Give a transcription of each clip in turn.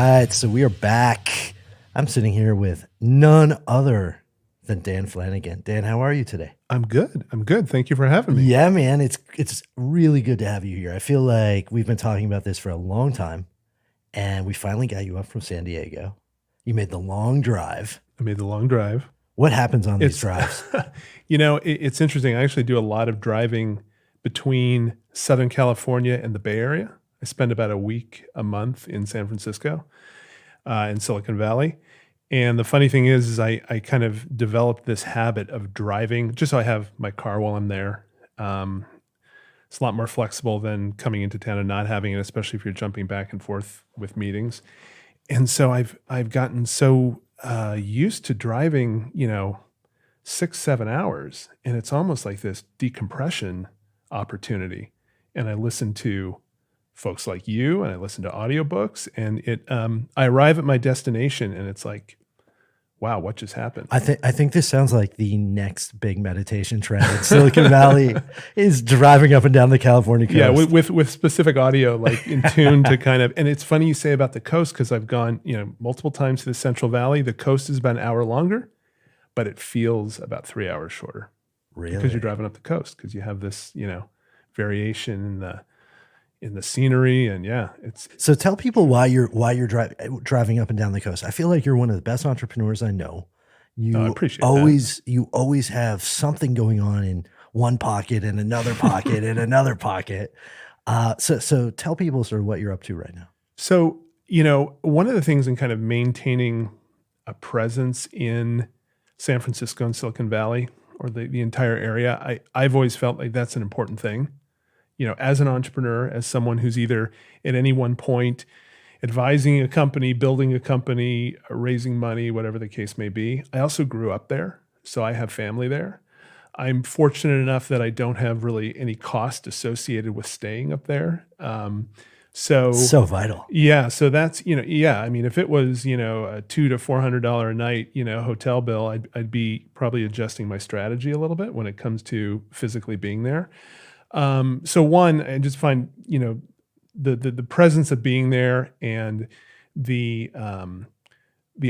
right, so we are back. I'm sitting here with none other than Dan Flanegan. Dan, how are you today? I'm good. Thank you for having me. Yeah, man, it's really good to have you here. I feel like we've been talking about this for a long time, and we finally got you up from San Diego. You made the long drive. I made the long drive. What happens on these It's, drives? it's interesting. I actually do a lot of driving between Southern California and the Bay Area. I spend about a week a month in San Francisco, in Silicon Valley. And the funny thing is I kind of developed this habit of driving just so I have my car while I'm there. It's a lot more flexible than coming into town and not having it, especially if you're jumping back and forth with meetings. And so I've gotten so used to driving, 6-7 hours, and it's almost like this decompression opportunity. And I listen to folks like you, and I listen to audiobooks, and I arrive at my destination, and it's like, wow, what just happened? I think this sounds like the next big meditation trend in Silicon Valley is driving up and down the California coast. Yeah, with specific audio, like in tune to kind of, and it's funny you say about the coast, because I've gone, multiple times to the Central Valley. The coast is about an hour longer, but it feels about 3 hours shorter. Really? Because you're driving up the coast, because you have this, variation in the scenery, and it's. So tell people why you're driving up and down the coast. I feel like you're one of the best entrepreneurs I know. I appreciate You always have something going on in one pocket and another pocket and another pocket. So tell people sort of what you're up to right now. So, one of the things in kind of maintaining a presence in San Francisco and Silicon Valley, or the entire area, I've always felt like that's an important thing. As an entrepreneur, as someone who's either at any one point advising a company, building a company, raising money, whatever the case may be. I also grew up there, so I have family there. I'm fortunate enough that I don't have really any cost associated with staying up there. So vital. Yeah. So that's, I mean, if it was, a $200 to $400 a night, hotel bill, I'd be probably adjusting my strategy a little bit when it comes to physically being there. So one, I just find, the presence of being there, and the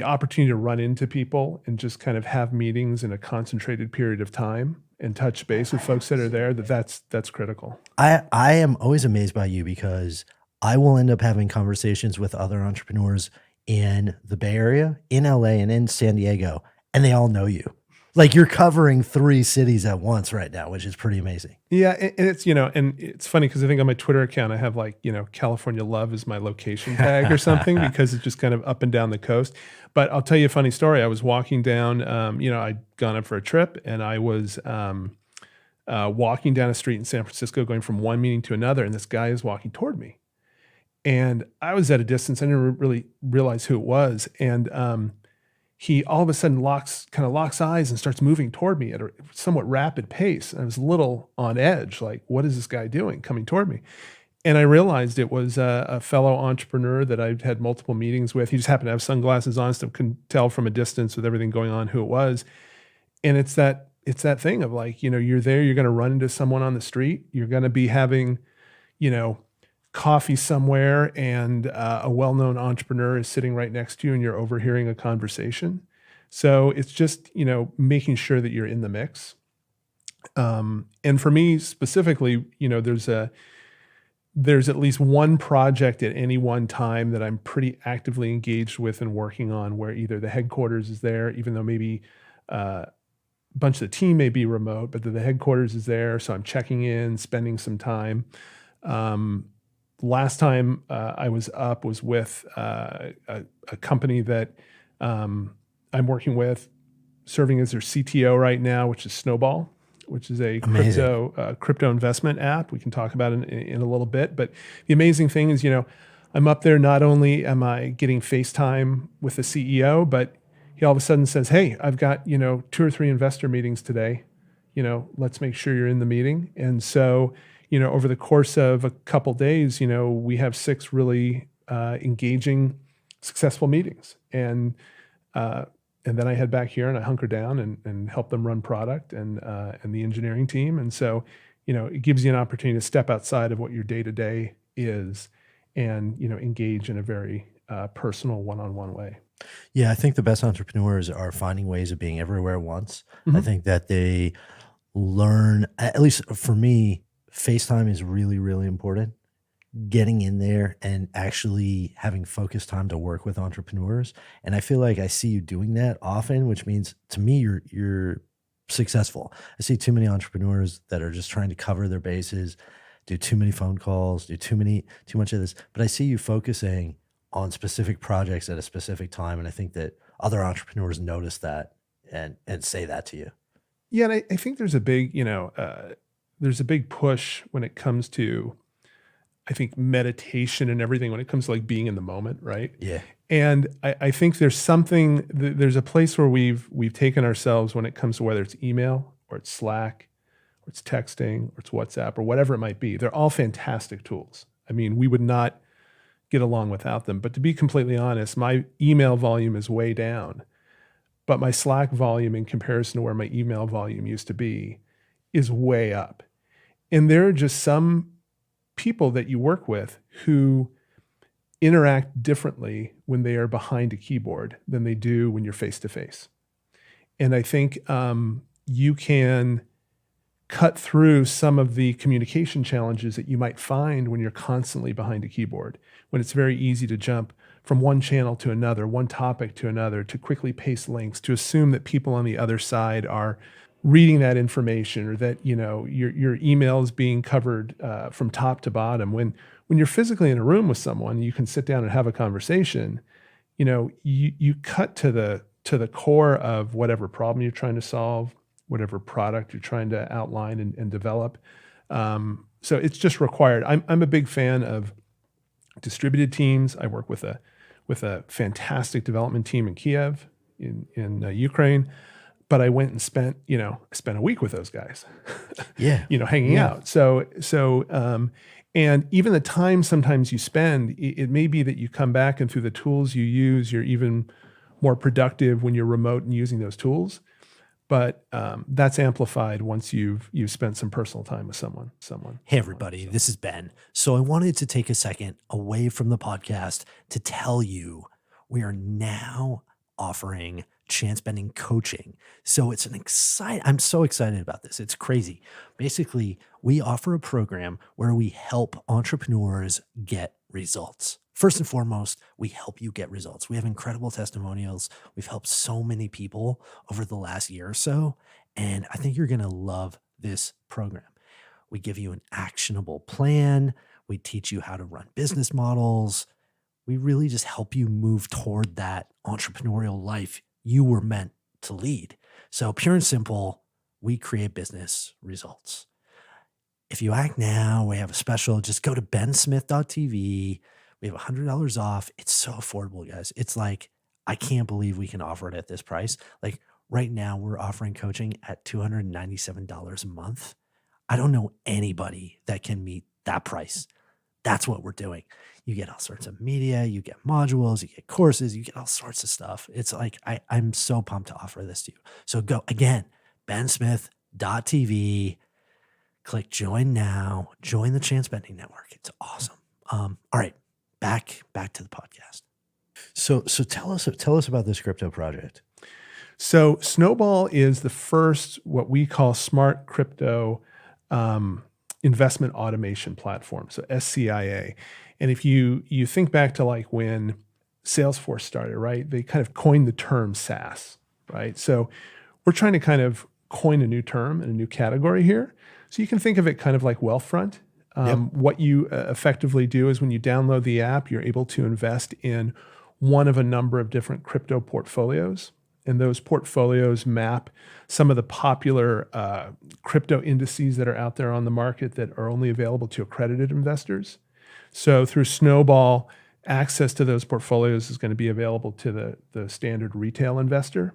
opportunity to run into people and just kind of have meetings in a concentrated period of time and touch base with folks that are there, that's critical. I am always amazed by you, because I will end up having conversations with other entrepreneurs in the Bay Area, in LA, and in San Diego, and they all know you. Like, you're covering 3 cities at once right now, which is pretty amazing. Yeah. And it's, and it's funny because I think on my Twitter account, I have California love is my location tag or something, because it's just kind of up and down the coast. But I'll tell you a funny story. I was walking down, I'd gone up for a trip, and I was walking down a street in San Francisco, going from one meeting to another, and this guy is walking toward me. And I was at a distance. I didn't really realize who it was. And he all of a sudden locks eyes and starts moving toward me at a somewhat rapid pace. And I was a little on edge, like, what is this guy doing coming toward me? And I realized it was a fellow entrepreneur that I'd had multiple meetings with. He just happened to have sunglasses on, so I couldn't tell from a distance with everything going on who it was. And it's that thing of like, you're there, you're going to run into someone on the street, you're going to be having, coffee somewhere, and a well-known entrepreneur is sitting right next to you, and you're overhearing a conversation. So it's just, making sure that you're in the mix. And for me specifically, there's at least one project at any one time that I'm pretty actively engaged with and working on, where either the headquarters is there, even though maybe a bunch of the team may be remote, but the headquarters is there. So I'm checking in, spending some time. Last time I was up was with a company that I'm working with, serving as their CTO right now, which is Snowball, which is a crypto investment app. We can talk about it in a little bit. But the amazing thing is, I'm up there. Not only am I getting FaceTime with the CEO, but he all of a sudden says, "Hey, I've got 2 or 3 investor meetings today. Let's make sure you're in the meeting." And so, over the course of a couple days, we have 6 really engaging, successful meetings. And then I head back here and I hunker down and help them run product and the engineering team. And so, it gives you an opportunity to step outside of what your day-to-day is and, engage in a very personal one-on-one way. Yeah, I think the best entrepreneurs are finding ways of being everywhere at once. I think that they learn, at least for me, FaceTime is really, really important. Getting in there and actually having focused time to work with entrepreneurs. And I feel like I see you doing that often, which means to me you're successful. I see too many entrepreneurs that are just trying to cover their bases, do too many phone calls, do too much of this. But I see you focusing on specific projects at a specific time. And I think that other entrepreneurs notice that and say that to you. Yeah, and I think there's a big, there's a big push when it comes to, I think, meditation and everything, when it comes to like being in the moment, right? Yeah. And I think there's there's a place where we've taken ourselves when it comes to whether it's email or it's Slack or it's texting or it's WhatsApp or whatever it might be. They're all fantastic tools. I mean, we would not get along without them. But to be completely honest, my email volume is way down, but my Slack volume in comparison to where my email volume used to be is way up. And there are just some people that you work with who interact differently when they are behind a keyboard than they do when you're face to face. And I think you can cut through some of the communication challenges that you might find when you're constantly behind a keyboard, when it's very easy to jump from one channel to another, one topic to another, to quickly paste links, to assume that people on the other side are reading that information, or that your email is being covered from top to bottom. When you're physically in a room with someone, you can sit down and have a conversation. You cut to the core of whatever problem you're trying to solve, whatever product you're trying to outline and develop. So it's just required. I'm a big fan of distributed teams. I work with a fantastic development team in Kiev, in Ukraine. But I went and spent a week with those guys, Yeah. hanging out. So, and even the time sometimes you spend, it may be that you come back and through the tools you use, you're even more productive when you're remote and using those tools. But that's amplified once you've spent some personal time with someone. Hey, everybody, this is Ben. So I wanted to take a second away from the podcast to tell you we are now offering chance bending coaching. So it's I'm so excited about this. It's crazy. Basically, we offer a program where we help entrepreneurs get results. First and foremost, we help you get results. We have incredible testimonials. We've helped so many people over the last year or so, and I think you're going to love this program. We give you an actionable plan. We teach you how to run business models. We really just help you move toward that entrepreneurial life you were meant to lead. So pure and simple, we create business results. If you act now, we have a special. Just go to bensmith.tv. We have $100 off. It's so affordable, guys. It's like, I can't believe we can offer it at this price. Like right now, we're offering coaching at $297 a month. I don't know anybody that can meet that price. That's what we're doing. You get all sorts of media, you get modules, you get courses, you get all sorts of stuff. It's like, I'm so pumped to offer this to you. So go again, bensmith.tv, click join now, join the Chance Bending Network. It's awesome. All right, back to the podcast. So tell us about this crypto project. So Snowball is the first, what we call smart crypto investment automation platform. So SCIA. And if you think back to like when Salesforce started, right? They kind of coined the term SaaS, right? So we're trying to kind of coin a new term and a new category here. So you can think of it kind of like Wealthfront. What you effectively do is when you download the app, you're able to invest in one of a number of different crypto portfolios. And those portfolios map some of the popular crypto indices that are out there on the market that are only available to accredited investors. So through Snowball, access to those portfolios is going to be available to the standard retail investor.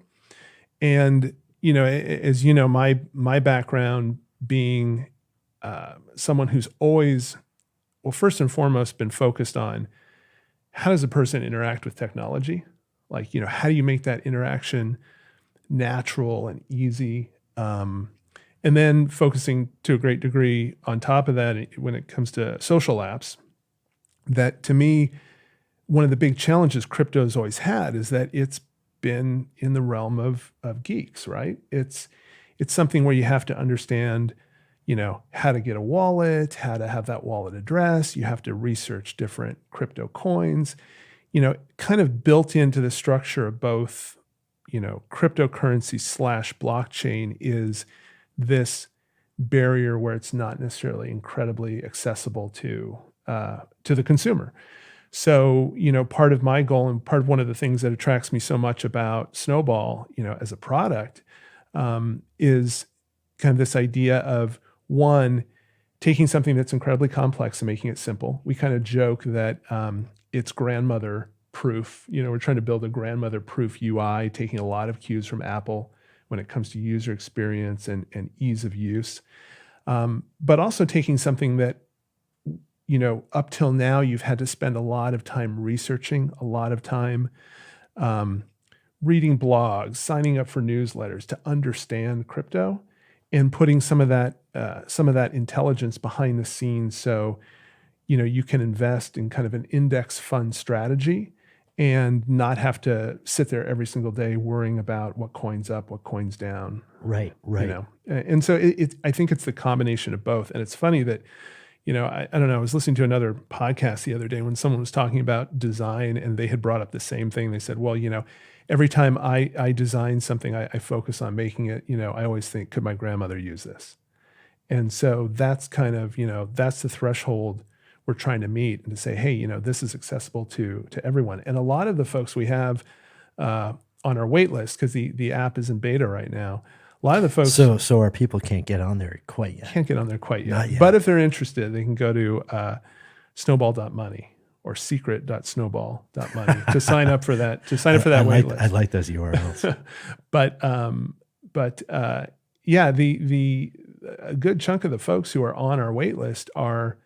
And, as you know, my background being someone who's always, well, first and foremost, been focused on how does a person interact with technology? Like, how do you make that interaction natural and easy? And then focusing to a great degree on top of that when it comes to social apps, that to me, one of the big challenges crypto's always had is that it's been in the realm of geeks, right? It's something where you have to understand, how to get a wallet, how to have that wallet address. You have to research different crypto coins, kind of built into the structure of both, cryptocurrency / blockchain is this barrier where it's not necessarily incredibly accessible to the consumer. So, part of my goal and part of one of the things that attracts me so much about Snowball, as a product, is kind of this idea of, one, taking something that's incredibly complex and making it simple. We kind of joke that it's grandmother proof. We're trying to build a grandmother proof UI, taking a lot of cues from Apple when it comes to user experience and ease of use. But also taking something that, up till now, you've had to spend a lot of time researching, a lot of time reading blogs, signing up for newsletters to understand crypto, and putting some of that intelligence behind the scenes. So, you can invest in kind of an index fund strategy and not have to sit there every single day worrying about what coin's up, what coin's down. Right. And so I think it's the combination of both. And it's funny that, I don't know, I was listening to another podcast the other day when someone was talking about design and they had brought up the same thing. They said, well, every time I design something, I focus on making it, I always think, could my grandmother use this? And so that's kind of, that's the threshold we're trying to meet and to say, hey, this is accessible to everyone. And a lot of the folks we have on our wait list, because the app is in beta right now, a lot of the folks So our people can't get on there quite yet. can't get on there quite yet. Not yet. But if they're interested, they can go to snowball.money or secret.snowball.money to sign up for that, wait list. I like those URLs. But a good chunk of the folks who are on our wait list are,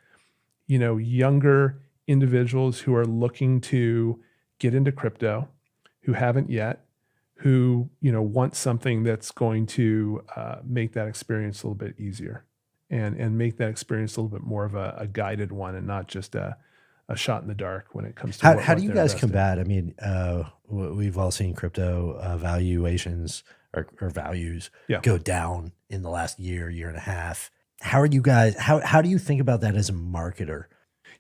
younger individuals who are looking to get into crypto, who haven't yet, who, want something that's going to make that experience a little bit easier and make that experience a little bit more of a guided one and not just a shot in the dark when it comes to How do you they're guys investing. combat? I mean, we've all seen crypto valuations or values go down in the last year and a half. How are you guys? How do you think about that as a marketer?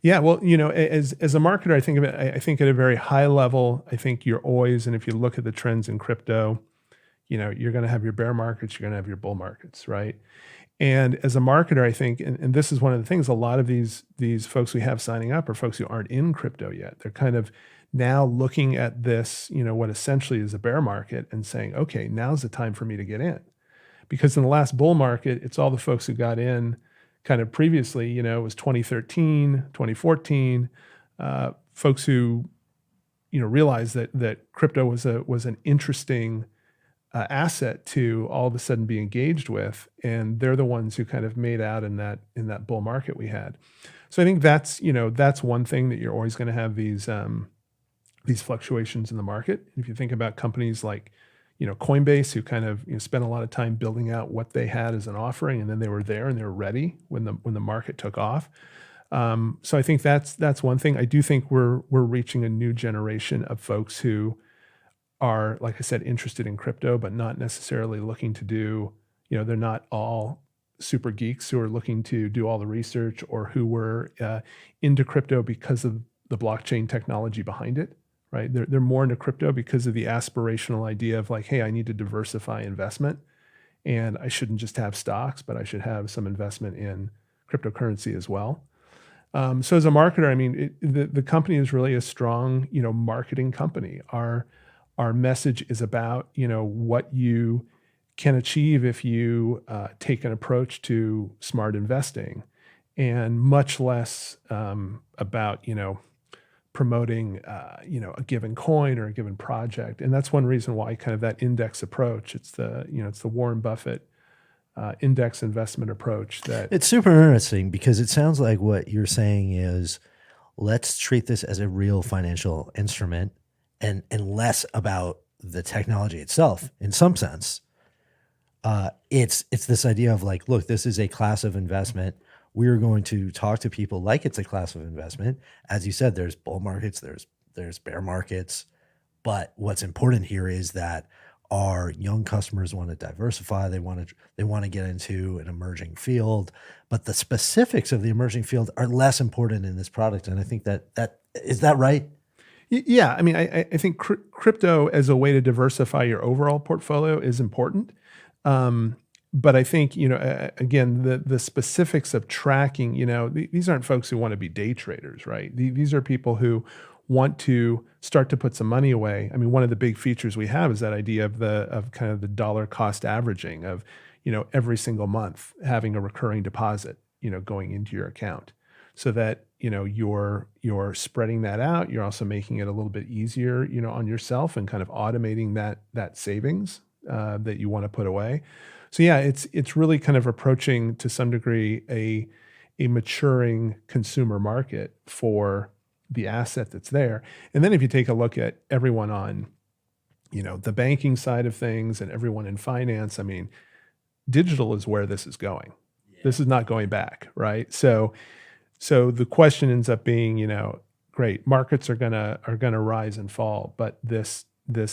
Yeah, well, as a marketer, I think of it. I think at a very high level. I think you're always, and if you look at the trends in crypto, you're going to have your bear markets, you're going to have your bull markets, right? And as a marketer, I think, and this is one of the things, a lot of these folks we have signing up are folks who aren't in crypto yet. They're kind of now looking at this, what essentially is a bear market and saying, okay, now's the time for me to get in. Because in the last bull market, it's all the folks who got in kind of previously, it was 2013, 2014, folks who, realized that crypto was an interesting asset to all of a sudden be engaged with, and they're the ones who kind of made out in that bull market we had. So I think that's one thing, that you're always going to have these fluctuations in the market. If you think about companies like Coinbase, who kind of spent a lot of time building out what they had as an offering, and then they were there and they were ready when the market took off. So I think that's one thing. I do think we're reaching a new generation of folks who are, like I said, interested in crypto, but not necessarily looking to do, they're not all super geeks who are looking to do all the research, or who were into crypto because of the blockchain technology behind it. Right, they're more into crypto because of the aspirational idea of like, hey, I need to diversify investment, and I shouldn't just have stocks, but I should have some investment in cryptocurrency as well. So as a marketer, I mean, the company is really a strong, marketing company. Our message is about, what you can achieve if you take an approach to smart investing, and much less about, promoting, a given coin or a given project. And that's one reason why kind of that index approach, it's the Warren Buffett index investment approach. That It's super interesting, because it sounds like what you're saying is, let's treat this as a real financial instrument, and less about the technology itself in some sense. It's this idea of like, look, this is a class of investment. We're going to talk to people like it's a class of investment. As you said, there's bull markets, there's there's bear markets. But what's important here is that our young customers want to diversify. They want to get into an emerging field, but the specifics of the emerging field are less important in this product. And I think that is that right? Yeah, I mean, I think crypto as a way to diversify your overall portfolio is important. But I think, again, the specifics of tracking, these aren't folks who want to be day traders, right? These are people who want to start to put some money away. I mean, one of the big features we have is that idea of kind of the dollar cost averaging of, every single month having a recurring deposit, going into your account, so that you're spreading that out. You're also making it a little bit easier, on yourself, and kind of automating that savings that you want to put away. So yeah, it's really kind of approaching to some degree a maturing consumer market for the asset that's there. And then if you take a look at everyone on, the banking side of things and everyone in finance, I mean, digital is where this is going. Yeah. This is not going back, right? So the question ends up being, great, markets are gonna rise and fall, but this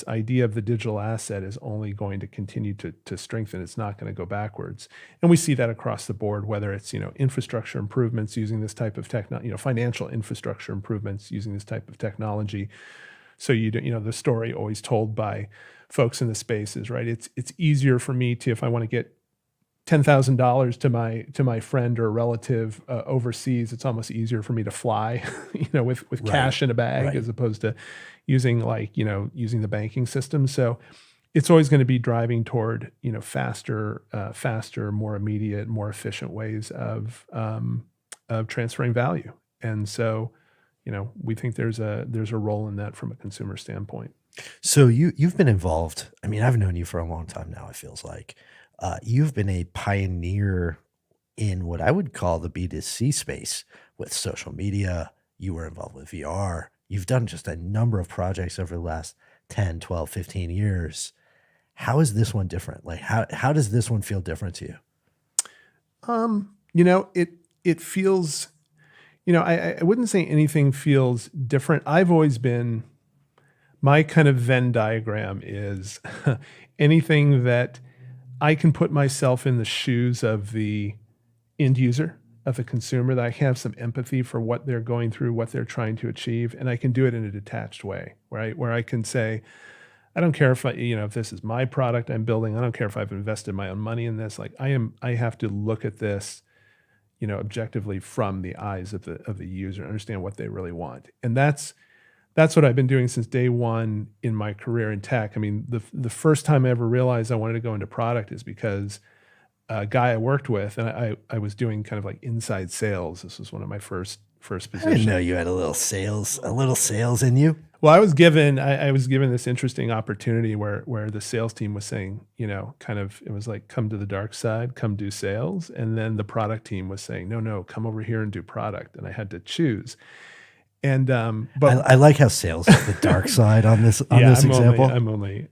idea of the digital asset is only going to continue to strengthen. It's not going to go backwards. And we see that across the board, whether it's, infrastructure improvements using this type of technology, financial infrastructure improvements using this type of technology. So the story always told by folks in the space is, right, it's easier for me to, if I want to get $10,000 to my friend or relative overseas, it's almost easier for me to fly, with right. cash in a bag, right. as opposed to using using the banking system. So it's always going to be driving toward, faster, more immediate, more efficient ways of transferring value. And so, we think there's a role in that from a consumer standpoint. So you've been involved. I mean, I've known you for a long time now, it feels like. You've been a pioneer in what I would call the B2C space with social media. You were involved with VR. You've done just a number of projects over the last 10, 12, 15 years. How is this one different? Like, how does this one feel different to you? It feels, I wouldn't say anything feels different. I've always been, my kind of Venn diagram is anything that I can put myself in the shoes of the end user, of the consumer, that I can have some empathy for what they're going through, what they're trying to achieve, and I can do it in a detached way, right? Where I can say, I don't care if if this is my product I'm building, I don't care if I've invested my own money in this. Like I have to look at this, objectively from the eyes of the user, and understand what they really want. And that's what I've been doing since day one in my career in tech. I mean, the first time I ever realized I wanted to go into product is because a guy I worked with, and I was doing kind of like inside sales. This was one of my first positions. I didn't know you had a little sales in you. Well, I was given this interesting opportunity where the sales team was saying, kind of, it was like, come to the dark side, come do sales. And then the product team was saying, no, come over here and do product. And I had to choose. And but I like how sales is the dark side on this example. I'm only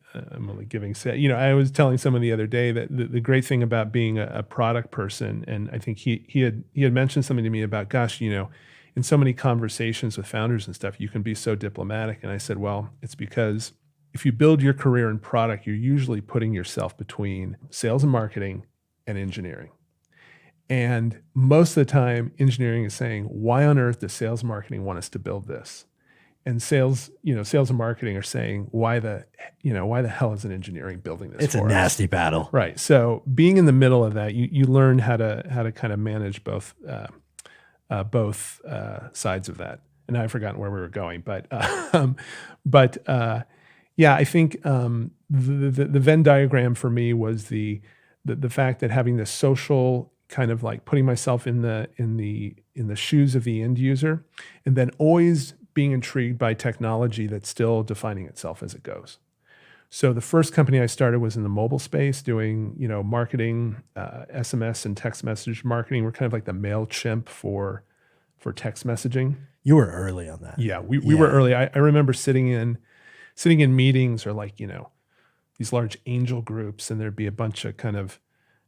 giving sales. I was telling someone the other day that the great thing about being a product person, and I think he had mentioned something to me about, gosh, in so many conversations with founders and stuff, you can be so diplomatic. And I said, well, it's because if you build your career in product, you're usually putting yourself between sales and marketing and engineering. And most of the time, engineering is saying, why on earth does sales and marketing want us to build this? And sales and marketing are saying, why the hell is an engineering building this? It's a nasty battle. Right. So being in the middle of that, you learn how to kind of manage both sides of that. And I've forgotten where we were going, but yeah, I think the Venn diagram for me was the fact that having this social kind of like putting myself in the shoes of the end user, and then always being intrigued by technology that's still defining itself as it goes. So the first company I started was in the mobile space, doing marketing, SMS and text message marketing. We're kind of like the MailChimp for text messaging. You were early on that. Yeah, we were early. I remember sitting in meetings, or like these large angel groups, and there'd be a bunch of kind of,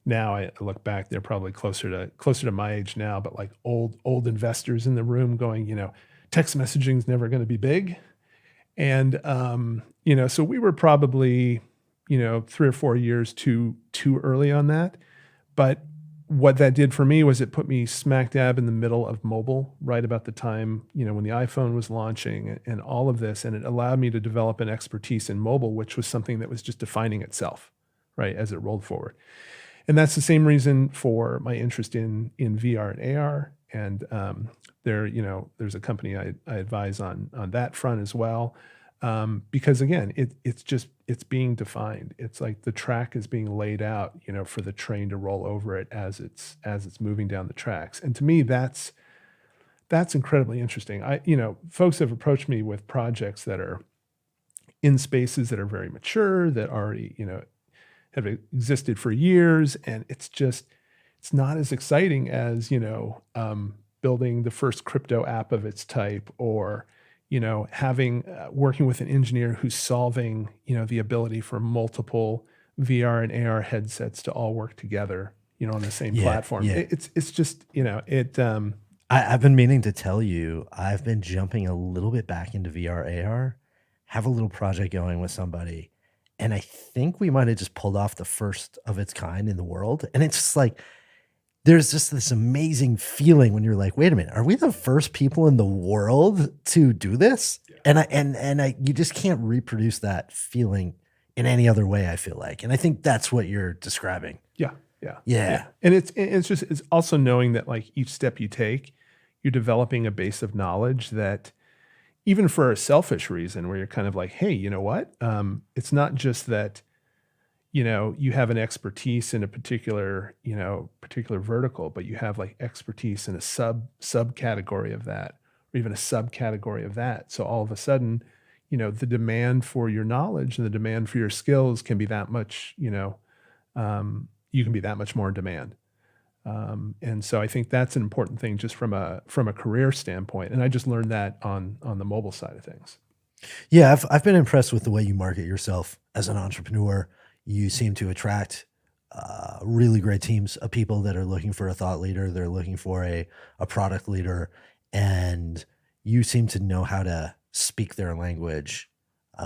now I look back, they're probably closer to my age now, but like old investors in the room going, text messaging is never going to be big. And, so we were probably, 3 or 4 years too early on that. But what that did for me was it put me smack dab in the middle of mobile, right about the time, when the iPhone was launching and all of this. And it allowed me to develop an expertise in mobile, which was something that was just defining itself, right, as it rolled forward. And that's the same reason for my interest in VR and AR. And there's a company I advise on that front as well. Because again, it's being defined. It's like the track is being laid out, for the train to roll over it as it's moving down the tracks. And to me, that's incredibly interesting. Folks have approached me with projects that are in spaces that are very mature, that already, have existed for years. And it's not as exciting as, building the first crypto app of its type, or, having working with an engineer who's solving, the ability for multiple VR and AR headsets to all work together, on the same platform. Yeah. It's just, I've been meaning to tell you, I've been jumping a little bit back into VR AR, have a little project going with somebody. And I think we might have just pulled off the first of its kind in the world. And it's just like, there's just this amazing feeling when you're like, wait a minute, are we the first people in the world to do this? Yeah. And you just can't reproduce that feeling in any other way, I feel like. And I think that's what you're describing. Yeah. And it's also knowing that like each step you take, you're developing a base of knowledge that, even for a selfish reason, where you're kind of like, hey, you know what? It's not just that, you have an expertise in a particular vertical, but you have like expertise in a subcategory of that, or even a subcategory of that. So all of a sudden, the demand for your knowledge and the demand for your skills can be that much, you can be that much more in demand. And so I think that's an important thing just from a career standpoint. And I just learned that on the mobile side of things. Yeah, I've been impressed with the way you market yourself as an entrepreneur. You seem to attract really great teams of people that are looking for a thought leader. They're looking for a product leader, and you seem to know how to speak their language,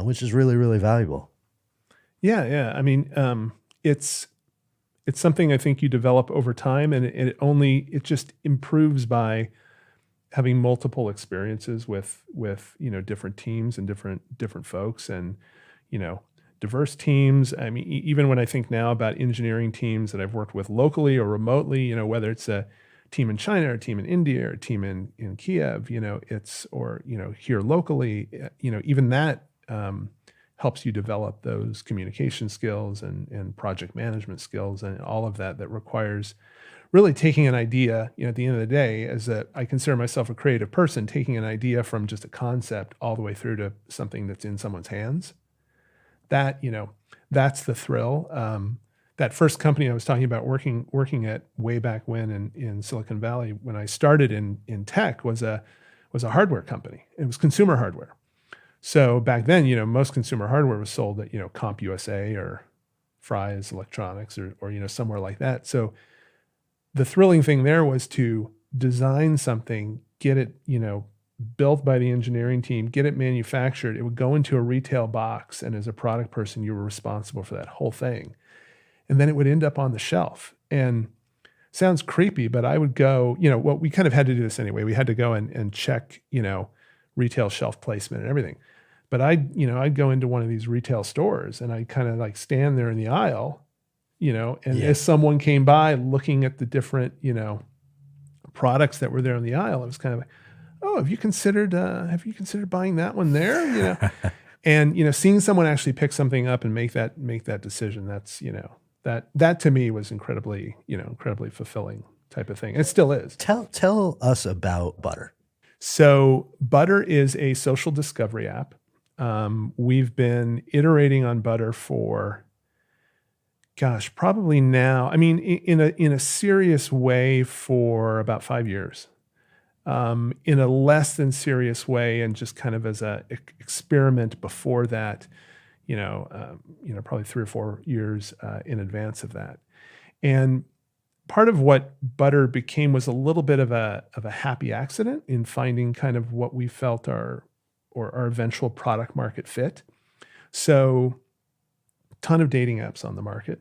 which is really, really valuable. Yeah. I mean, it's something I think you develop over time, and it just improves by having multiple experiences with different teams and different folks, and diverse teams. I mean, even when I think now about engineering teams that I've worked with locally or remotely, whether it's a team in China or a team in India or a team in Kiev, here locally, even that helps you develop those communication skills and project management skills and all of that requires really taking an idea, at the end of the day, I consider myself a creative person, taking an idea from just a concept all the way through to something that's in someone's hands. That, that's the thrill. That first company I was talking about working at way back when in Silicon Valley, when I started in tech, was a hardware company. It was consumer hardware. So back then, most consumer hardware was sold at, CompUSA or Fry's Electronics or somewhere like that. So the thrilling thing there was to design something, get it, built by the engineering team, get it manufactured. It would go into a retail box, and as a product person, you were responsible for that whole thing. And then it would end up on the shelf. And sounds creepy, but I would go, we kind of had to do this anyway. We had to go and check, retail shelf placement and everything. But I'd go into one of these retail stores and I'd kind of like stand there in the aisle, as someone came by looking at the different, products that were there in the aisle, it was kind of like, oh, have you considered buying that one there? And, seeing someone actually pick something up and make that decision, that's, that to me was incredibly fulfilling type of thing. It still is. Tell us about Butter. So Butter is a social discovery app. We've been iterating on Butter for, probably now, in a serious way for about 5 years. In a less than serious way, and just kind of as a experiment before that, probably 3 or 4 years in advance of that. And part of what Butter became was a little bit of a happy accident in finding kind of what we felt our or our eventual product market fit. So, ton of dating apps on the market,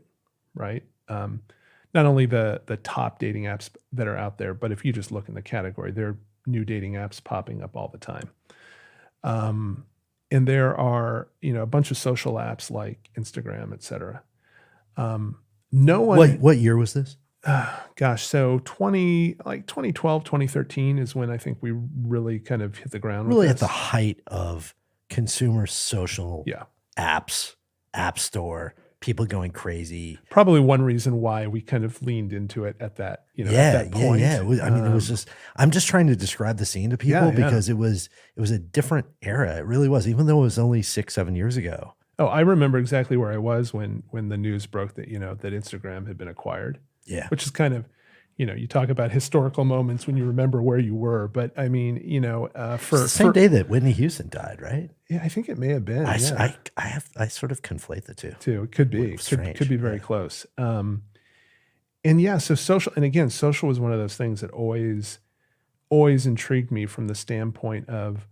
right? Not only the top dating apps that are out there, but if you just look in the category, there are new dating apps popping up all the time. And there are, a bunch of social apps like Instagram, et cetera. No one. What year was this? Gosh, so 2012, 2013 is when I think we really kind of hit the ground. Really with at the this. height of consumer social Yeah. apps, app store, people going crazy. Probably one reason why we kind of leaned into it at that, at that point. Yeah. It was just, I'm just trying to describe the scene to people Yeah. because it was a different era. It really was, even though it was only 6-7 years ago. Oh, I remember exactly where I was when the news broke that, that Instagram had been acquired. Yeah. Which is kind of, you talk about historical moments when you remember where you were. But I mean, It's the same day that Whitney Houston died, right? Yeah, I think it may have been. I sort of conflate the two. It could be. Could be very close. And yeah, so social was one of those things that always intrigued me from the standpoint of,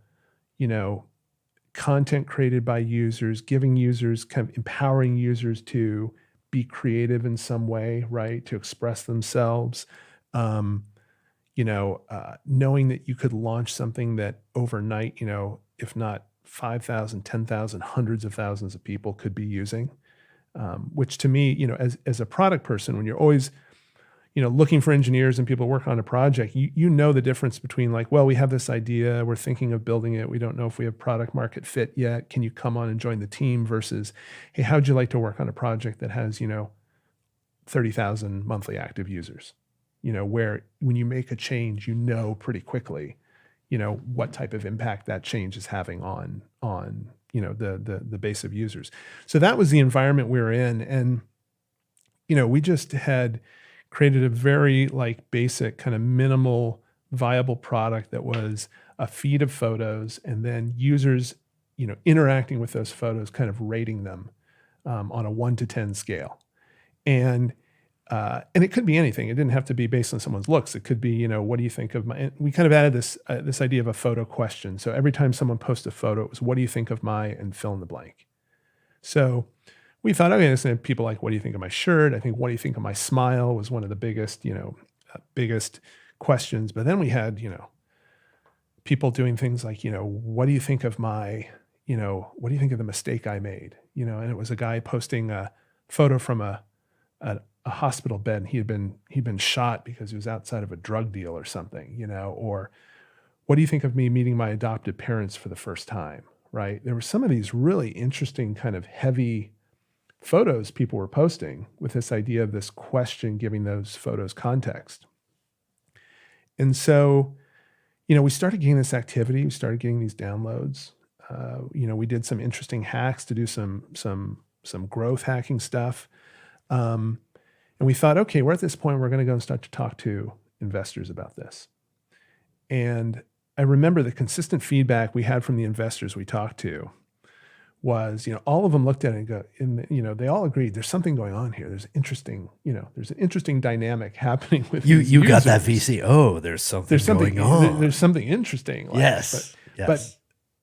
content created by users, giving users, kind of empowering users to be creative in some way, right? To express themselves. Knowing that you could launch something that overnight, if not 5,000, 10,000, hundreds of thousands of people could be using, which to me, as a product person, when you're always, looking for engineers and people working on a project, you know the difference between like, well, we have this idea, we're thinking of building it, we don't know if we have product market fit yet, can you come on and join the team, versus, hey, how'd you like to work on a project that has, 30,000 monthly active users, where when you make a change, pretty quickly, what type of impact that change is having on the base of users. So that was the environment we were in. And, we just had created a very basic kind of minimal viable product that was a feed of photos, and then users, interacting with those photos, kind of rating them on a 1 to 10 scale. And it could be anything. It didn't have to be based on someone's looks. It could be, what do you think of my, and we kind of added this idea of a photo question. So every time someone posts a photo, it was, what do you think of my, and fill in the blank. So we thought, okay, this is people like, what do you think of my shirt? I think, what do you think of my smile was one of the biggest, biggest questions. But then we had, people doing things like, what do you think of my, what do you think of the mistake I made? And it was a guy posting a photo from a hospital bed. He'd been shot because he was outside of a drug deal or something, or what do you think of me meeting my adopted parents for the first time? Right. There were some of these really interesting kind of heavy photos people were posting with this idea of this question, giving those photos context. And so, we started getting this activity. We started getting these downloads. We did some interesting hacks to do some growth hacking stuff. And we thought, okay, we're at this point, we're going to go and start to talk to investors about this. And I remember the consistent feedback we had from the investors we talked to was, all of them looked at it and go, they all agreed there's something going on here. There's there's an interesting dynamic happening with you got that VC. Oh, there's something going on. There's something interesting. Yes.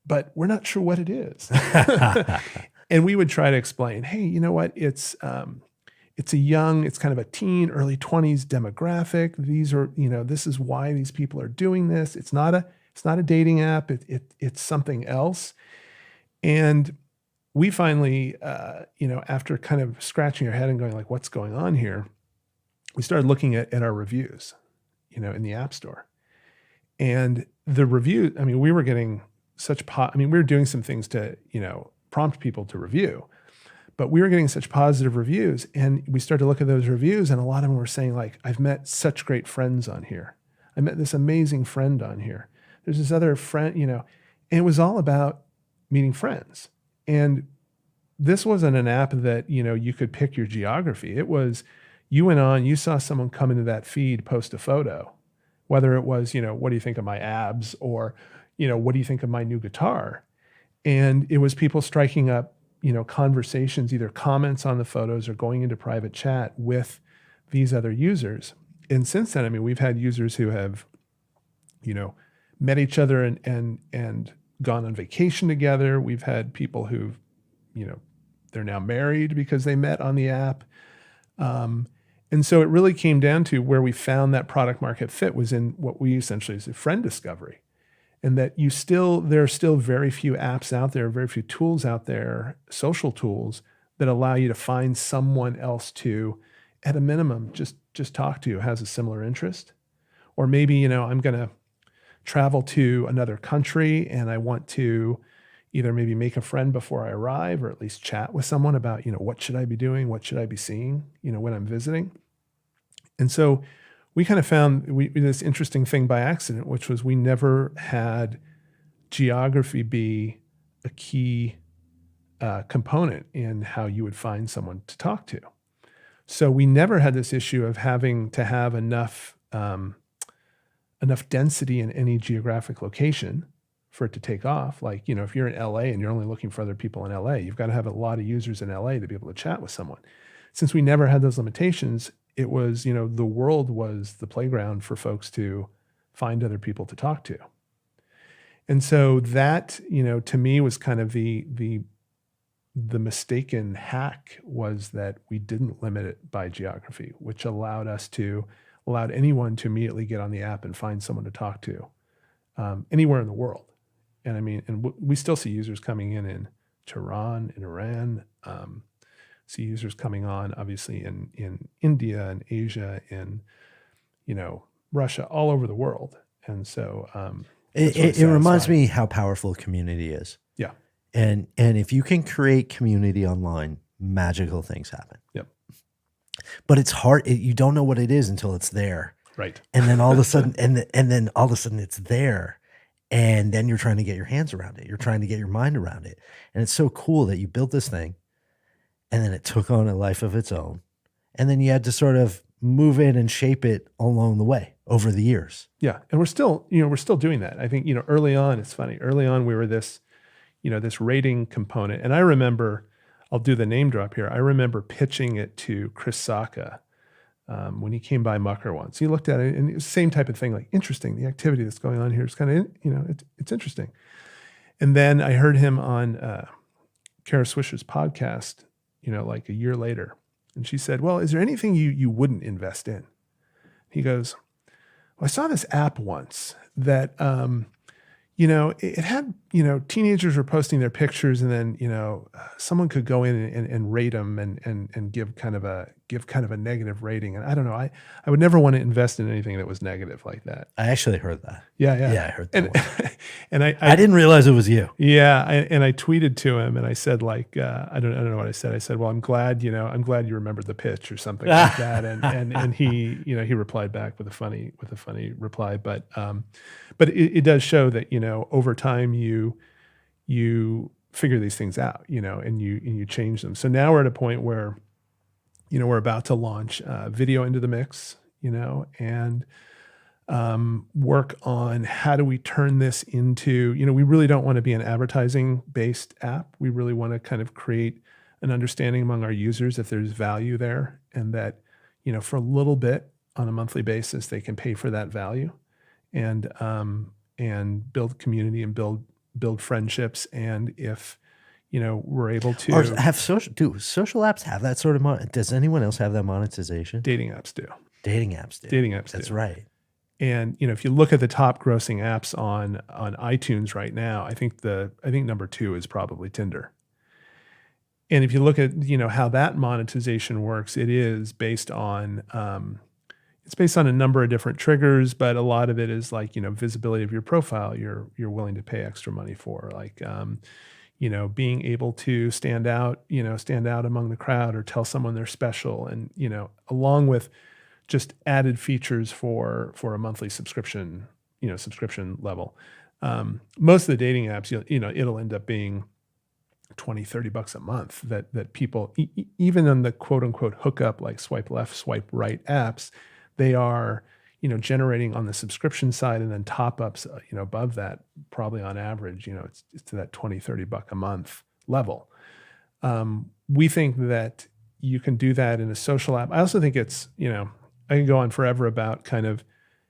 But we're not sure what it is. And we would try to explain, hey, you know what? It's kind of a teen, early 20s demographic. These are, this is why these people are doing this. It's not a dating app. It's something else. And we finally, after kind of scratching our head and going like, what's going on here? We started looking at our reviews, in the App Store. And the review, we were getting such, we were doing some things to, prompt people to review, but we were getting such positive reviews. And we started to look at those reviews, and a lot of them were saying like, I've met such great friends on here. I met this amazing friend on here. There's this other friend, and it was all about meeting friends. And this wasn't an app that, you could pick your geography. It was, you went on, you saw someone come into that feed, post a photo, whether it was, what do you think of my abs, or, what do you think of my new guitar? And it was people striking up, conversations, either comments on the photos or going into private chat with these other users. And since then, we've had users who have, met each other and gone on vacation together. We've had people who, they're now married because they met on the app. And so it really came down to where we found that product market fit was in what we essentially is a friend discovery. And that there are still very few apps out there, very few tools out there, social tools that allow you to find someone else to, at a minimum, just talk to who has a similar interest. Or maybe, I'm going to travel to another country and I want to either maybe make a friend before I arrive or at least chat with someone about, what should I be doing? What should I be seeing, when I'm visiting? And so we kind of found this interesting thing by accident, which was we never had geography be a key component in how you would find someone to talk to. So we never had this issue of having to have enough density in any geographic location for it to take off. Like, if you're in LA and you're only looking for other people in LA, you've got to have a lot of users in LA to be able to chat with someone. Since we never had those limitations, it was, the world was the playground for folks to find other people to talk to. And so that, to me was kind of the mistaken hack was that we didn't limit it by geography, which allowed anyone to immediately get on the app and find someone to talk to anywhere in the world. And we still see users coming in Tehran, in Iran, see users coming on obviously in India and Asia, in, Russia, all over the world. And so it reminds me how powerful community is. Yeah. And if you can create community online, magical things happen. Yep. But it's hard. You don't know what it is until it's there. Right. And then all of a sudden, and then all of a sudden it's there. And then you're trying to get your hands around it. You're trying to get your mind around it. And it's so cool that you built this thing and then it took on a life of its own. And then you had to sort of move it and shape it along the way over the years. Yeah. And we're still doing that. I think, early on, it's funny. Early on, we were this rating component. And I remember, I'll do the name drop here. I remember pitching it to Chris Sacca when he came by Mucker once. He looked at it and it was the same type of thing, like, interesting. The activity that's going on here is kind of, it's interesting. And then I heard him on Kara Swisher's podcast, like a year later. And she said, well, is there anything you wouldn't invest in? He goes, well, I saw this app once that, it had, teenagers were posting their pictures and then, someone could go in and rate them and give kind of a negative rating. And I don't know, I would never want to invest in anything that was negative like that. I actually heard that. Yeah. Yeah, I heard that one. And I didn't realize it was you. Yeah. And I tweeted to him and I said, like, I don't know what I said. I said, well, I'm glad you remembered the pitch or something like that. And he, he replied back with a funny reply. But it does show that, over time you figure these things out, and you change them. So now we're at a point where, we're about to launch video into the mix, and work on how do we turn this into, we really don't want to be an advertising based app. We really want to kind of create an understanding among our users that there's value there and that, for a little bit on a monthly basis, they can pay for that value and build community and build friendships. And if, we're able to social apps have that sort of does anyone else have that monetization? Dating apps do. Dating apps That's right. And if you look at the top grossing apps on iTunes right now, I think number 2 is probably Tinder. And if you look at how that monetization works, it is based on it's based on a number of different triggers, but a lot of it is like visibility of your profile. You're willing to pay extra money for, like being able to stand out among the crowd or tell someone they're special, and along with just added features for a monthly subscription level. Most of the dating apps, it'll end up being $20-$30 a month that people, even on the quote unquote hookup, like swipe left, swipe right apps, they are, generating on the subscription side, and then top ups, above that, probably on average, it's to that $20-$30 a month level. We think that you can do that in a social app. I also think it's, I can go on forever about kind of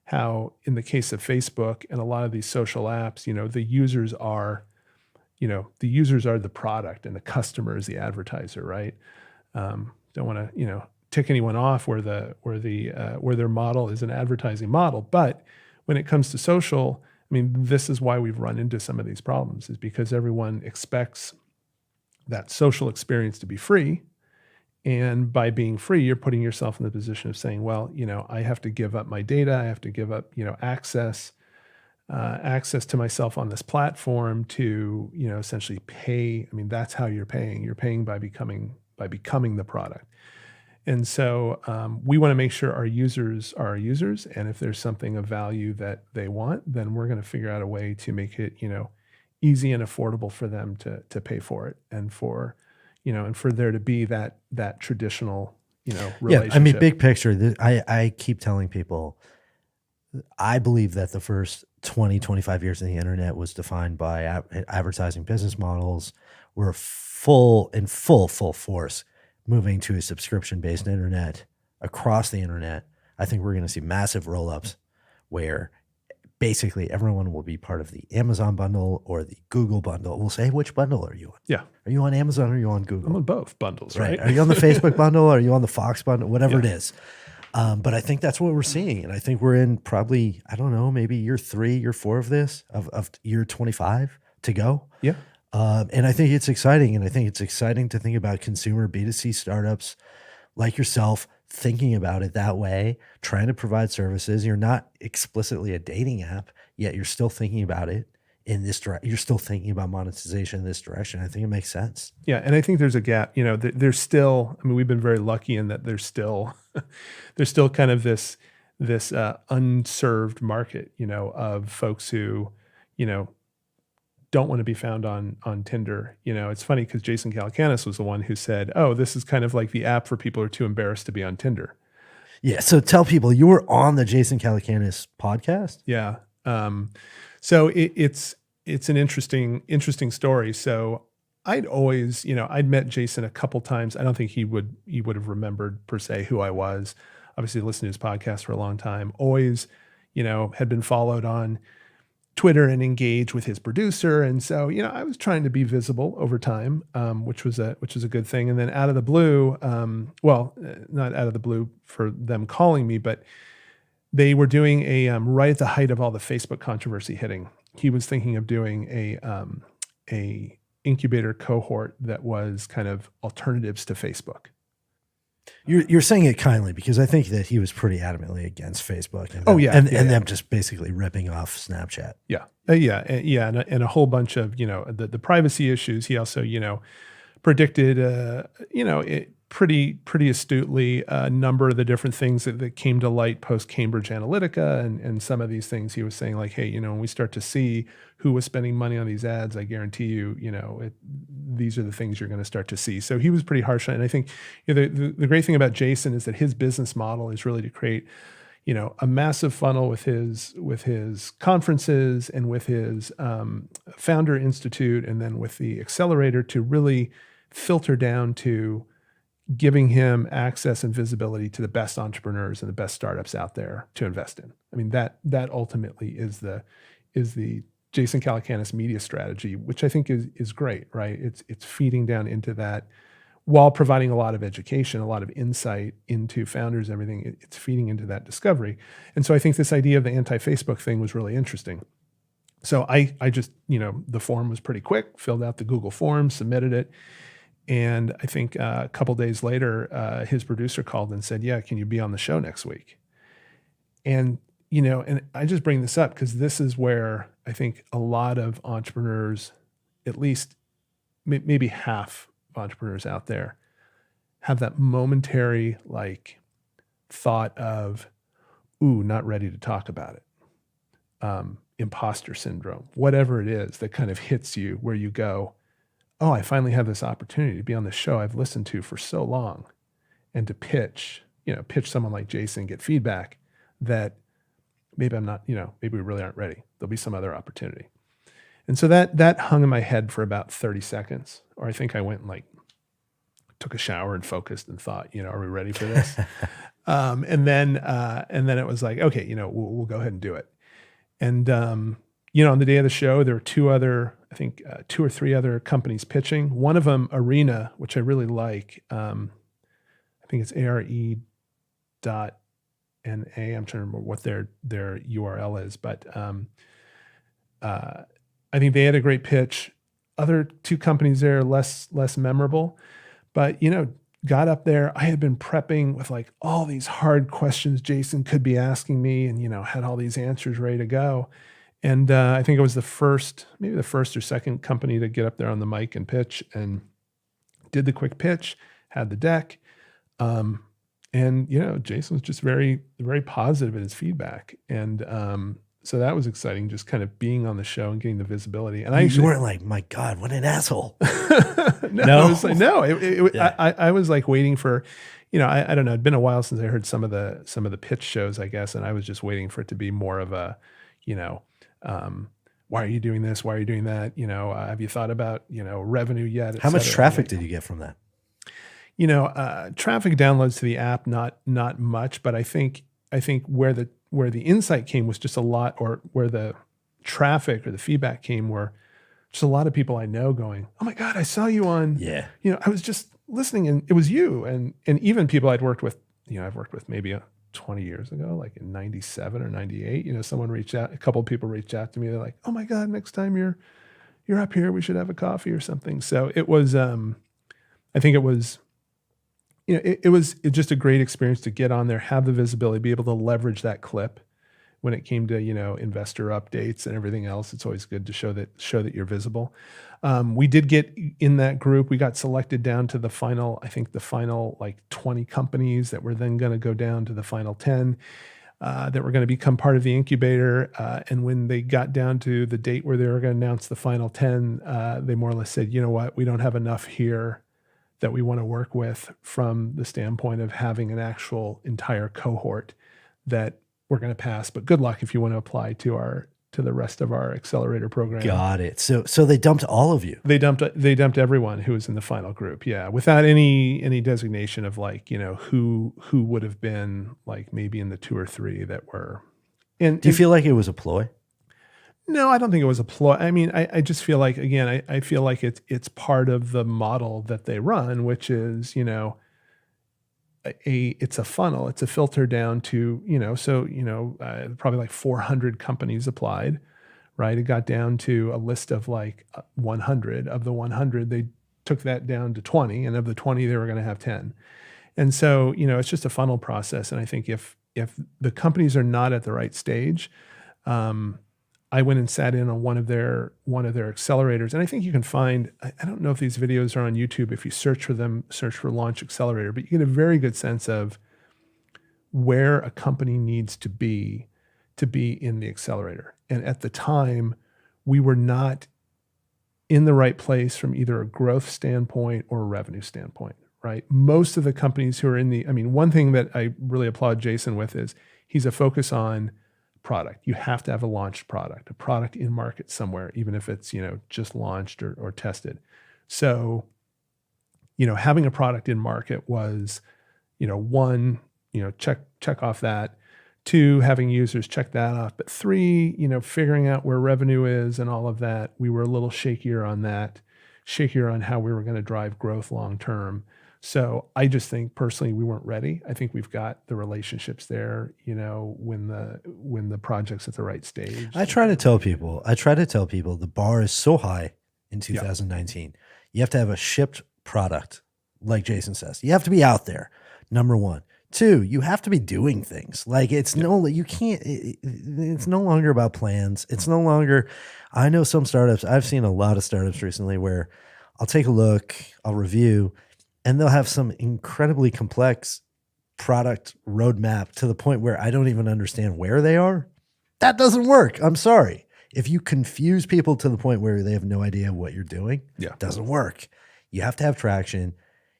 how in the case of Facebook and a lot of these social apps, the users are, the product and the customer is the advertiser, right? Don't want to, tick anyone off where their model is an advertising model. But when it comes to social, I mean, this is why we've run into some of these problems, is because everyone expects that social experience to be free. And by being free, you're putting yourself in the position of saying, well, I have to give up my data. I have to give up, access to myself on this platform to, essentially pay. I mean, that's how you're paying. You're paying by becoming the product. And so we want to make sure our users are our users. And if there's something of value that they want, then we're going to figure out a way to make it, easy and affordable for them to pay for it, and for there to be that traditional, relationship. Yeah, I mean, big picture, I keep telling people, I believe that the first 20, 25 years of the internet was defined by advertising business models. We're full force moving to a subscription-based internet across the internet. I think we're going to see massive roll-ups where basically everyone will be part of the Amazon bundle or the Google bundle. We'll say, hey, which bundle are you on? Yeah. Are you on Amazon or are you on Google? I'm on both bundles, right? Are you on the Facebook bundle or are you on the Fox bundle? Whatever it is. But I think that's what we're seeing. And I think we're in probably, I don't know, maybe year 3, year 4 of this, of year 25 to go. Yeah. And I think it's exciting. And I think it's exciting to think about consumer B2C startups like yourself thinking about it that way, trying to provide services. You're not explicitly a dating app, yet you're still thinking about it in this direction. You're still thinking about monetization in this direction. I think it makes sense. Yeah. And I think there's a gap, there's still, I mean, we've been very lucky in that there's still kind of this unserved market, of folks who, don't want to be found on Tinder. It's funny because Jason Calacanis was the one who said, oh, this is kind of like the app for people who are too embarrassed to be on Tinder. Yeah. So tell people, you were on the Jason Calacanis podcast. Yeah. So it's an interesting story. So I'd always, I'd met Jason a couple times. I don't think he would have remembered per se who I was. Obviously listened to his podcast for a long time. Always, had been followed on Twitter and engaged with his producer. And so, I was trying to be visible over time, which was a good thing. And then out of the blue, not out of the blue for them calling me, but they were doing right at the height of all the Facebook controversy hitting. He was thinking of doing a incubator cohort that was kind of alternatives to Facebook. You're saying it kindly because I think that he was pretty adamantly against Facebook. And and them just basically ripping off Snapchat. Yeah, and a whole bunch of the privacy issues. He also predicted pretty astutely a number of the different things that came to light post Cambridge Analytica, and some of these things he was saying like, hey, when we start to see who was spending money on these ads, I guarantee you, these are the things you're going to start to see. So he was pretty harsh on it. And I think the great thing about Jason is that his business model is really to create, a massive funnel with his conferences and with his Founder Institute, and then with the accelerator to really filter down to giving him access and visibility to the best entrepreneurs and the best startups out there to invest in. I mean, that ultimately is the Jason Calacanis media strategy, which I think is great, right? It's feeding down into that while providing a lot of education, a lot of insight into founders, everything. It's feeding into that discovery. And so I think this idea of the anti-Facebook thing was really interesting. So I just, the form was pretty quick, filled out the Google form, submitted it. And I think a couple days later, his producer called and said, yeah, can you be on the show next week? And, and I just bring this up because this is where I think a lot of entrepreneurs, at least maybe half of entrepreneurs out there, have that momentary thought of, ooh, not ready to talk about it. Imposter syndrome, whatever it is that kind of hits you where you go, oh, I finally have this opportunity to be on the show I've listened to for so long, and to pitch someone like Jason, get feedback that maybe I'm not, maybe we really aren't ready. There'll be some other opportunity. And so that hung in my head for about 30 seconds. Or I think I went and took a shower and focused and thought, are we ready for this? And then it was like, okay, we'll go ahead and do it. And, on the day of the show, there were two or three other companies pitching. One of them, Arena, which I really like. I think it's ARE.NA. I'm trying to remember what their URL is, but I think they had a great pitch. Other two companies there, less memorable, but got up there. I had been prepping with like all these hard questions Jason could be asking me, and had all these answers ready to go. And I think it was maybe the first or second company to get up there on the mic and pitch, and did the quick pitch, had the deck. And Jason was just very, very positive in his feedback. And so that was exciting, just kind of being on the show and getting the visibility. And you weren't like, my God, what an asshole. No. I was like, no. Yeah. I was like waiting for, I don't know. It'd been a while since I heard some of the pitch shows, I guess, and I was just waiting for it to be more of a, why are you doing this? Why are you doing that? Have you thought about revenue yet? How much traffic did you get from that? Traffic downloads to the app, not much, but I think where the insight came was just a lot, or where the traffic or the feedback came were just a lot of people I know going, oh my God, I saw you on, I was just listening and it was you. And even people I'd worked with, I've worked with maybe 20 years ago, like in 97 or 98, someone reached out, a couple of people reached out to me. They're like, oh my God, next time you're up here, we should have a coffee or something. So it was, I think it was, it was just a great experience to get on there, have the visibility, be able to leverage that clip when it came to, investor updates and everything else. It's always good to show that you're visible. We did get in that group. We got selected down to the final like 20 companies that were then going to go down to the final 10 that were going to become part of the incubator. And when they got down to the date where they were going to announce the final 10, they more or less said, you know what, we don't have enough here that we want to work with from the standpoint of having an actual entire cohort that we're going to pass. But good luck if you want to apply to the rest of our accelerator program. Got it. So they dumped all of you. They dumped everyone who was in the final group. Yeah, without any designation of like who would have been like maybe in the 2 or 3 that were. Do you feel like it was a ploy? No, I don't think it was a ploy. I mean, I just feel like, again, I feel like it's part of the model that they run, which is, it's a funnel. It's a filter down to, probably like 400 companies applied, right? It got down to a list of like 100. Of the 100, they took that down to 20, and of the 20, they were going to have 10. And so, it's just a funnel process. And I think if the companies are not at the right stage, I went and sat in on one of their accelerators, and I think you can find, I don't know if these videos are on YouTube. If you search for Launch Accelerator, but you get a very good sense of where a company needs to be in the accelerator. And at the time, we were not in the right place from either a growth standpoint or a revenue standpoint, right? Most of the companies who are one thing that I really applaud Jason with is he's a focus on product. You have to have a launched product, a product in market somewhere, even if it's, just launched or tested. So, having a product in market was, one, check off that. 2, having users check that off. But 3, figuring out where revenue is and all of that, we were a little shakier on that, shakier on how we were going to drive growth long term. So I just think personally we weren't ready. I think we've got the relationships there, when the project's at the right stage. I try to tell people the bar is so high in 2019. Yeah. You have to have a shipped product, like Jason says. You have to be out there, number 1. 2, you have to be doing things. Like it's no longer about plans. It's no longer, I know some startups, I've seen a lot of startups recently where I'll take a look, I'll review, and they'll have some incredibly complex product roadmap to the point where I don't even understand where they are. That doesn't work. I'm sorry. If you confuse people to the point where they have no idea what you're doing, it doesn't work. You have to have traction.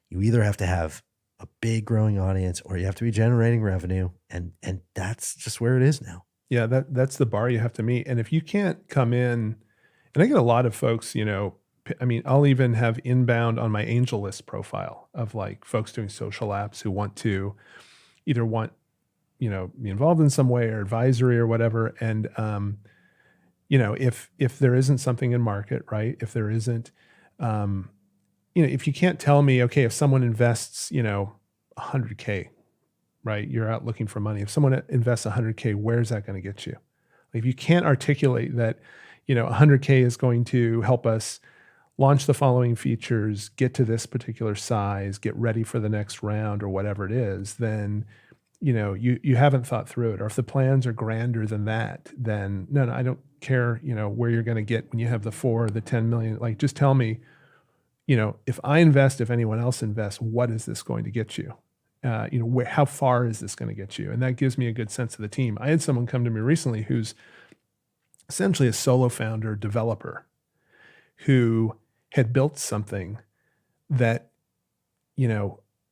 You either have to have a big growing audience or you have to be generating revenue. And that's just where it is now. Yeah, that's the bar you have to meet. And if you can't come in, and I get a lot of folks, I'll even have inbound on my angel list profile of like folks doing social apps who want to, either want, be involved in some way or advisory or whatever. And, if there isn't something in market, right? If there isn't, if you can't tell me, okay, if someone invests, $100K, right? You're out looking for money. If someone invests $100K, where's that going to get you? If you can't articulate that, $100K is going to help us launch the following features, get to this particular size, get ready for the next round or whatever it is, then, you haven't thought through it. Or if the plans are grander than that, then no, I don't care, where you're going to get when you have the 4 or the 10 million. Like, just tell me, if I invest, if anyone else invests, what is this going to get you? How far is this going to get you? And that gives me a good sense of the team. I had someone come to me recently who's essentially a solo founder developer who had built something that,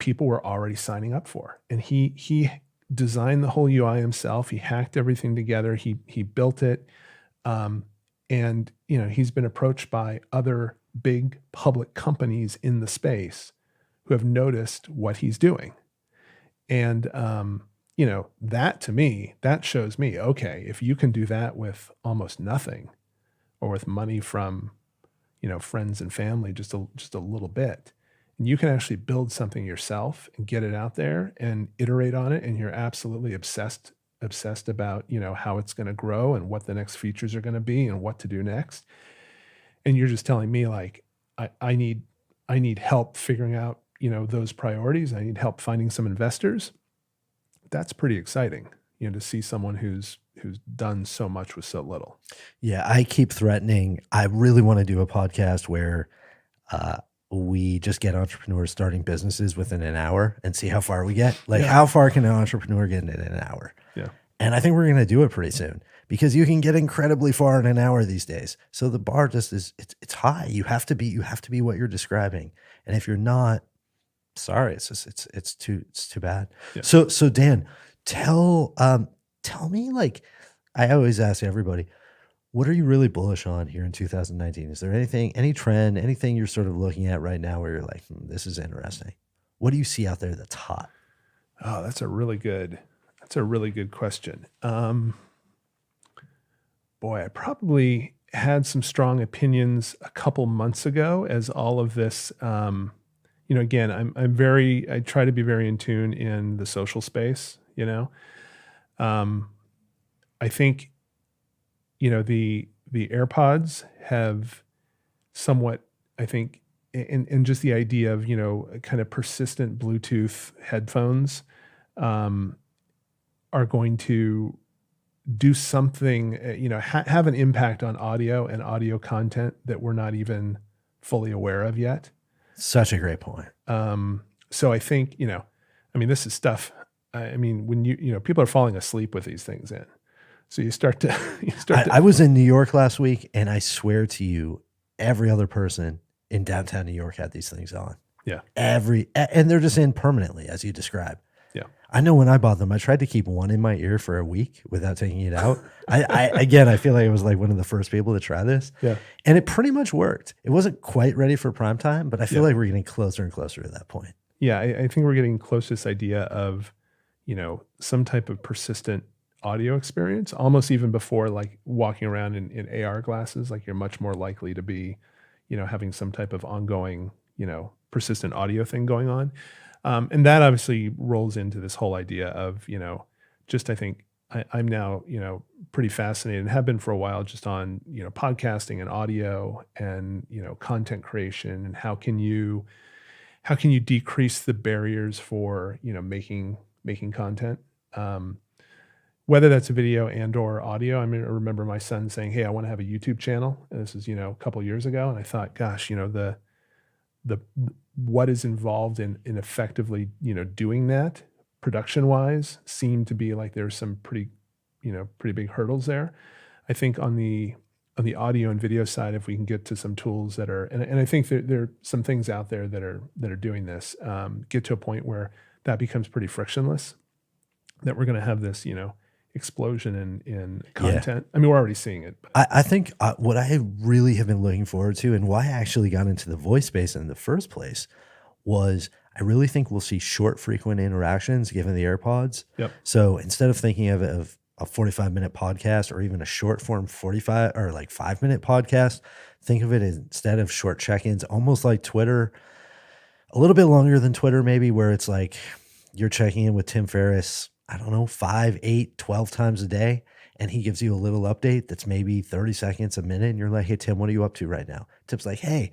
people were already signing up for. And he designed the whole UI himself. He hacked everything together. He built it. And he's been approached by other big public companies in the space who have noticed what he's doing. And, that to me, that shows me, okay, if you can do that with almost nothing or with money from, friends and family, just a little bit, and you can actually build something yourself and get it out there and iterate on it. And you're absolutely obsessed about, how it's going to grow and what the next features are going to be and what to do next. And you're just telling me, like, I need help figuring out, those priorities. I need help finding some investors. That's pretty exciting, to see someone who's done so much with so little. Yeah, I keep threatening. I really want to do a podcast where we just get entrepreneurs starting businesses within an hour and see how far we get. Like, how far can an entrepreneur get in an hour? Yeah. And I think we're going to do it pretty soon because you can get incredibly far in an hour these days. So the bar just it's high. You have to be what you're describing. And if you're not, sorry, it's too bad. Yeah. So Dan, tell me, like, I always ask everybody, what are you really bullish on here in 2019? Is there any trend, anything you're sort of looking at right now where you're like, this is interesting? What do you see out there that's hot? Oh, that's a really good question. Boy, I probably had some strong opinions a couple months ago as all of this, again, I try to be very in tune in the social space, I think, the AirPods have somewhat, I think, and just the idea of, kind of persistent Bluetooth headphones are going to do something, have an impact on audio and audio content that we're not even fully aware of yet. Such a great point. So I think, this is stuff, when people are falling asleep with these things in. So you start to, I was in New York last week, and I swear to you, every other person in downtown New York had these things on. Yeah. And they're just in permanently, as you described. Yeah. I know when I bought them, I tried to keep one in my ear for a week without taking it out. I feel like I was like one of the first people to try this. Yeah. And it pretty much worked. It wasn't quite ready for prime time, but I feel like we're getting closer and closer to that point. Yeah. I think we're getting close to this idea of, some type of persistent audio experience, almost even before like walking around in AR glasses. Like, you're much more likely to be, having some type of ongoing, persistent audio thing going on. And that obviously rolls into this whole idea of, just, I think I'm now, pretty fascinated and have been for a while just on, podcasting and audio and, content creation, and how can you decrease the barriers for, making content, whether that's a video and or audio. I remember my son saying, "Hey, I want to have a YouTube channel." And this is, a couple of years ago. And I thought, gosh, the what is involved in effectively, doing that production wise seemed to be like there's some pretty big hurdles there. I think on the audio and video side, if we can get to some tools that are, and I think there are some things out there that are doing this, get to a point where that becomes pretty frictionless, that we're going to have this, explosion in content. Yeah. We're already seeing it. I think what I really have been looking forward to, and why I actually got into the voice space in the first place, was I really think we'll see short, frequent interactions given the AirPods. Yep. So instead of thinking of a 45-minute podcast or even a short form 45 or like 5-minute podcast, think of it as, instead of short check-ins, almost like Twitter, a little bit longer than Twitter maybe, where it's like you're checking in with Tim Ferriss, I don't know, 5, 8, 12 times a day. And he gives you a little update that's maybe 30 seconds, a minute. And you're like, hey, Tim, what are you up to right now? Tim's like, hey,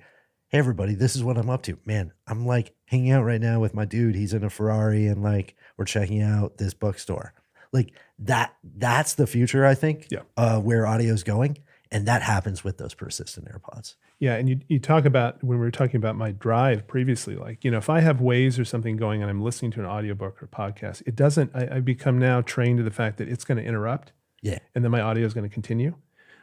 everybody, this is what I'm up to. Man, I'm like hanging out right now with my dude. He's in a Ferrari and like we're checking out this bookstore. Like that's the future, I think, where audio is going. And that happens with those persistent AirPods. Yeah. And you talk about, when we were talking about my drive previously, like, if I have Waze or something going and I'm listening to an audiobook or podcast, it doesn't, I become now trained to the fact that it's going to interrupt. Yeah. And then my audio is going to continue.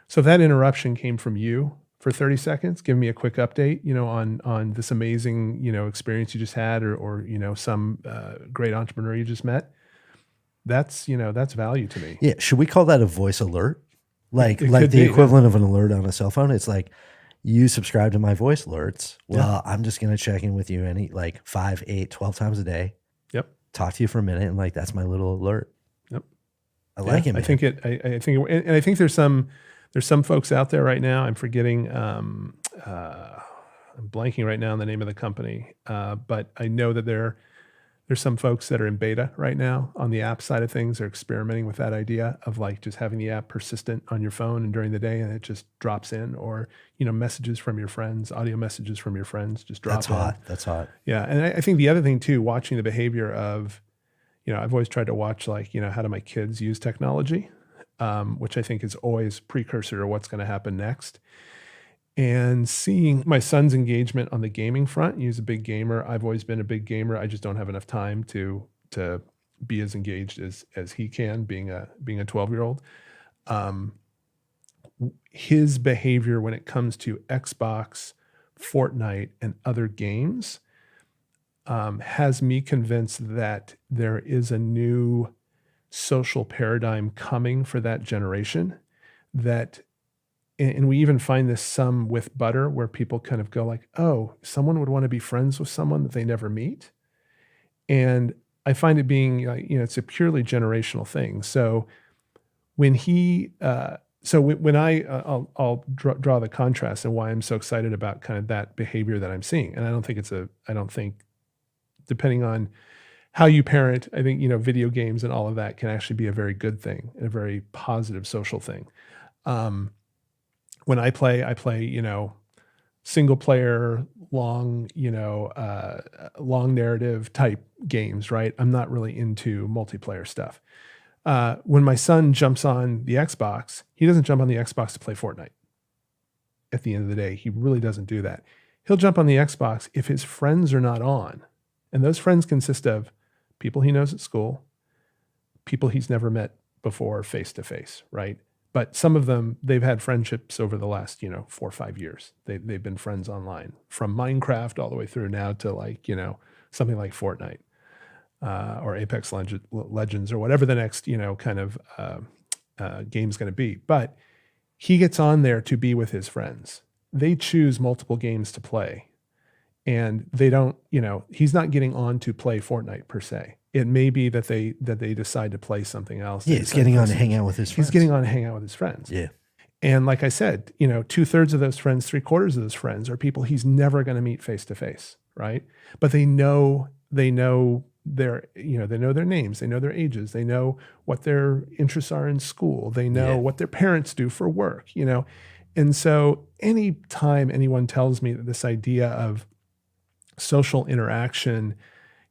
So if that interruption came from you for 30 seconds, give me a quick update, on this amazing, experience you just had or some great entrepreneur you just met. That's value to me. Yeah. Should we call that a voice alert? Like the be, equivalent of an alert on a cell phone. It's like, you subscribe to my voice alerts. Well, I'm just going to check in with you any 5, 8, 12 times a day. Yep. Talk to you for a minute. And that's my little alert. Yep. I like it, man. I think there's some folks out there right now. I'm forgetting, I'm blanking right now on the name of the company. But I know that there's some folks that are in beta right now on the app side of things. They're experimenting with that idea of just having the app persistent on your phone and during the day, and it just drops in, or, messages from your friends, audio messages from your friends just drop in. That's hot. Yeah. And I think the other thing too, watching the behavior of, I've always tried to watch how do my kids use technology, which I think is always precursor to what's going to happen next. And seeing my son's engagement on the gaming front, he's a big gamer. I've always been a big gamer. I just don't have enough time to be as engaged as he can, being a 12-year-old. His behavior when it comes to Xbox, Fortnite, and other games has me convinced that there is a new social paradigm coming for that generation and we even find this some with butter, where people kind of go like, oh, someone would want to be friends with someone that they never meet. And I find it being, it's a purely generational thing. So when I'll draw the contrast and why I'm so excited about kind of that behavior that I'm seeing. And I don't think depending on how you parent, I think, video games and all of that can actually be a very good thing and a very positive social thing. When I play, single player, long narrative type games, right? I'm not really into multiplayer stuff. When my son jumps on the Xbox, he doesn't jump on the Xbox to play Fortnite. At the end of the day, he really doesn't do that. He'll jump on the Xbox if his friends are not on. And those friends consist of people he knows at school, people he's never met before face to face, right? But some of them, they've had friendships over the last, 4 or 5 years. They've been friends online, from Minecraft all the way through now to something like Fortnite or Apex Legends or whatever the next, game's going to be. But he gets on there to be with his friends. They choose multiple games to play. And they don't, he's not getting on to play Fortnite per se. It may be that they decide to play something else. Yeah, he's getting on to hang out with his friends. He's getting on to hang out with his friends. Yeah. And like I said, 2/3 of those friends, 3/4 of those friends are people he's never going to meet face to face, right? But they know their names, they know their ages, they know what their interests are in school, they know what their parents do for work, And so anytime anyone tells me that this idea of social interaction,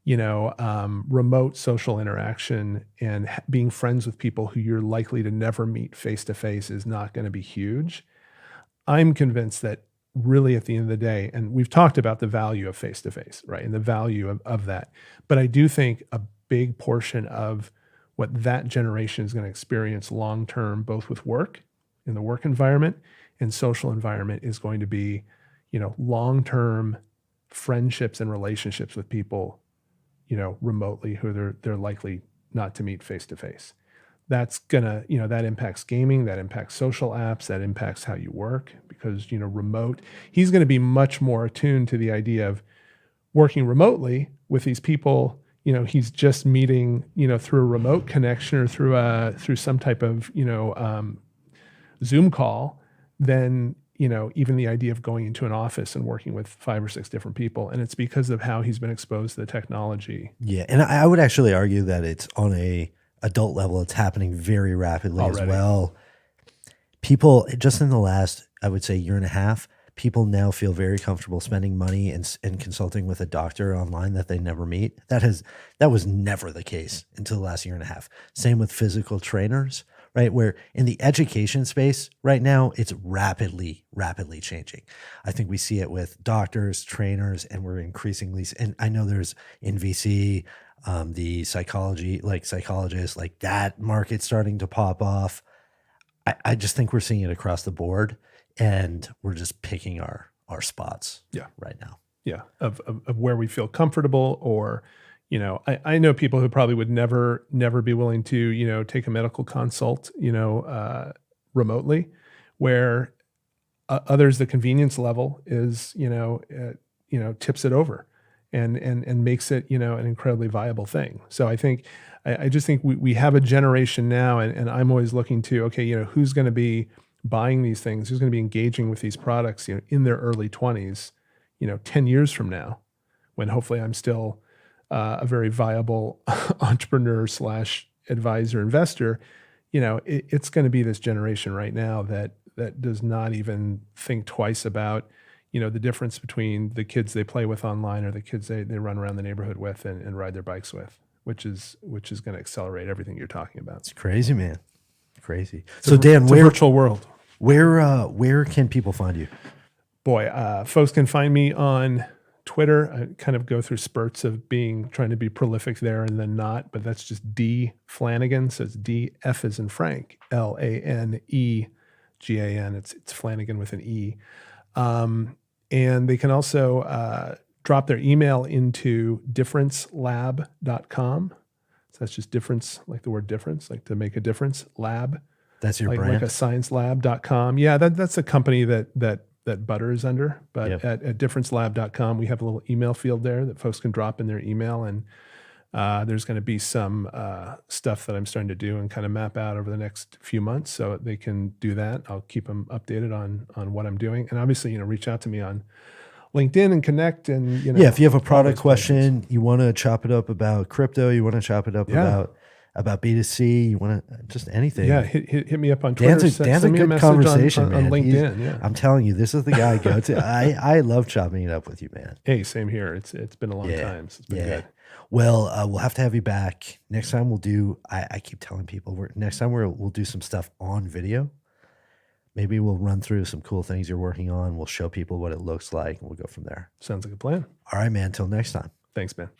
remote social interaction and being friends with people who you're likely to never meet face to face is not going to be huge, I'm convinced that really at the end of the day, and we've talked about the value of face to face, right? And the value of that. But I do think a big portion of what that generation is going to experience long term, both with work, in the work environment and social environment, is going to be, long term friendships and relationships with people, remotely, who they're likely not to meet face to face. That's gonna, that impacts gaming, that impacts social apps, that impacts how you work, because, remote, he's going to be much more attuned to the idea of working remotely, with these people, he's just meeting, through a remote connection or through some type of, Zoom call, then, even the idea of going into an office and working with 5 or 6 different people. And it's because of how he's been exposed to the technology. Yeah. And I would actually argue that it's on a adult level, it's happening very rapidly Already. as well. People, just in the last, I would say, year and a half, people now feel very comfortable spending money and consulting with a doctor online that they never meet. That was never the case until the last year and a half. Same with physical trainers, right? Where in the education space right now, it's rapidly changing. I think we see it with doctors, trainers, and we're increasingly, and I know there's in VC, the psychologists, like that market starting to pop off. I just think we're seeing it across the board, and we're just picking our spots right now. Yeah. Of where we feel comfortable, or, I know people who probably would never be willing to, take a medical consult, remotely, where others, the convenience level is, tips it over and makes it, an incredibly viable thing. So I just think we have a generation now, and I'm always looking to, okay, who's going to be buying these things, who's going to be engaging with these products, in their early 20s, 10 years from now, when hopefully I'm still a very viable entrepreneur / advisor investor. It's going to be this generation right now that does not even think twice about, the difference between the kids they play with online or the kids they run around the neighborhood with and ride their bikes with, which is going to accelerate everything you're talking about. It's crazy, man. Crazy. So Dan, it's a virtual world. Where can people find you? Boy, folks can find me on Twitter. I kind of go through spurts of trying to be prolific there and then not, but that's just D Flanegan. So it's D, F as in Frank, Lanegan. It's Flanegan with an E. And they can also drop their email into differencelab.com. So that's just difference, like the word difference, like to make a difference, lab. That's your like brand? Like a sciencelab.com. Yeah, that's a company that Butter is under. But Yep. at differencelab.com, we have a little email field there that folks can drop in their email. And there's going to be some stuff that I'm starting to do and kind of map out over the next few months, so they can do that. I'll keep them updated on what I'm doing. And obviously, reach out to me on LinkedIn and connect. And, if you have a product those question, you want to chop it up about crypto, you want to chop it up about B2C, you want to just anything. Yeah, hit me up on Twitter. Dan's a Send me good message conversation, on man. LinkedIn. I'm telling you, this is the guy I go to. I love chopping it up with you, man. Hey, same here. It's been a long time. So it's been good. Well, we'll have to have you back next time. We'll do. I keep telling people next time we'll do some stuff on video. Maybe we'll run through some cool things you're working on. We'll show people what it looks like, and we'll go from there. Sounds like a plan. All right, man. Until next time. Thanks, man.